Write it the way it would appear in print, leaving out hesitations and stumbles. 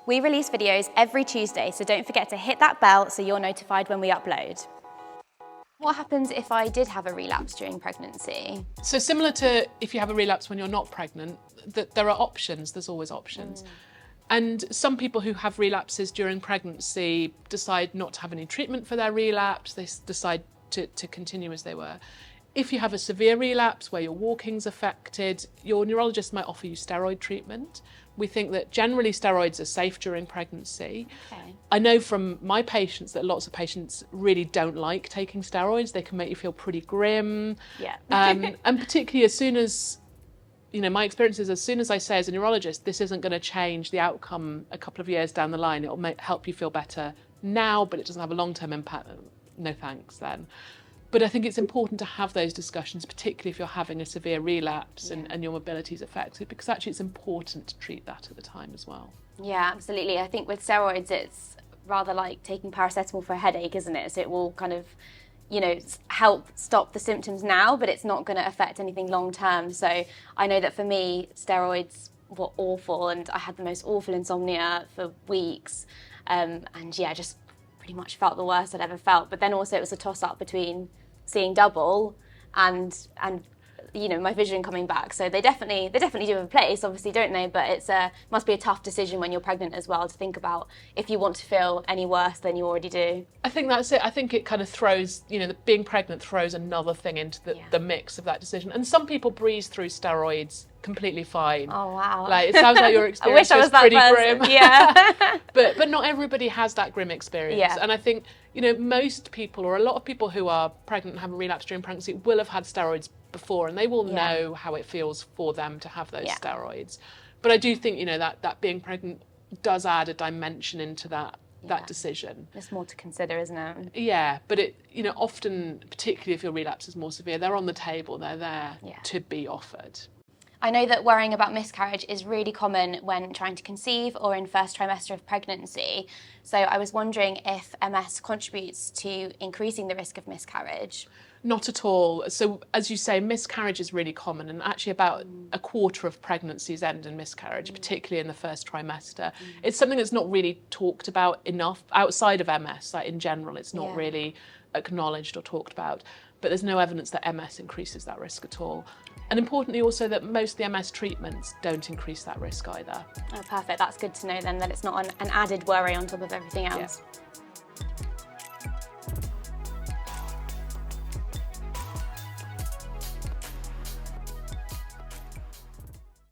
We release videos every Tuesday, so don't forget to hit that bell so you're notified when we upload. What happens if I did have a relapse during pregnancy? So similar to if you have a relapse when you're not pregnant, that there are options, there's always options. And some people who have relapses during pregnancy decide not to have any treatment for their relapse, they decide to continue as they were. If you have a severe relapse where your walking's affected, your neurologist might offer you steroid treatment. We think that generally steroids are safe during pregnancy. Okay. I know from my patients that lots of patients really don't like taking steroids. They can make you feel pretty grim. Yeah. And particularly as soon as, my experience is as soon as I say as a neurologist, this isn't going to change the outcome a couple of years down the line. It'll help you feel better now, but it doesn't have a long-term impact. No thanks then. But I think it's important to have those discussions, particularly if you're having a severe relapse and your mobility is affected, because actually it's important to treat that at the time as well. Yeah, absolutely. I think with steroids, it's rather like taking paracetamol for a headache, isn't it? So it will kind of, help stop the symptoms now, but it's not going to affect anything long term. So I know that for me, steroids were awful, and I had the most awful insomnia for weeks. Just pretty much felt the worst I'd ever felt. But then also it was a toss-up between seeing double and my vision coming back. So they definitely do have a place, obviously, don't they? But it's must be a tough decision when you're pregnant as well to think about if you want to feel any worse than you already do. I think that's it. I think it kind of throws, being pregnant throws another thing into the mix of that decision. And some people breeze through steroids completely fine. Oh wow! Like, it sounds like your experience I wish I was pretty that person. grim. Yeah. but not everybody has that grim experience. Yeah. And I think most people, or a lot of people who are pregnant and have a relapse during pregnancy, will have had steroids before, and they will know how it feels for them to have those steroids. But I do think that being pregnant does add a dimension into that decision. There's more to consider, isn't it? Yeah, but it often, particularly if your relapse is more severe, they're on the table, they're there to be offered. I know that worrying about miscarriage is really common when trying to conceive or in first trimester of pregnancy. So I was wondering if MS contributes to increasing the risk of miscarriage. Not at all. So as you say, miscarriage is really common, and actually about a quarter of pregnancies end in miscarriage, particularly in the first trimester. It's something that's not really talked about enough outside of MS. Like in general, it's not really acknowledged or talked about. But there's no evidence that MS increases that risk at all. And importantly also that most of the MS treatments don't increase that risk either. Oh, perfect. That's good to know then, that it's not an added worry on top of everything else. Yeah.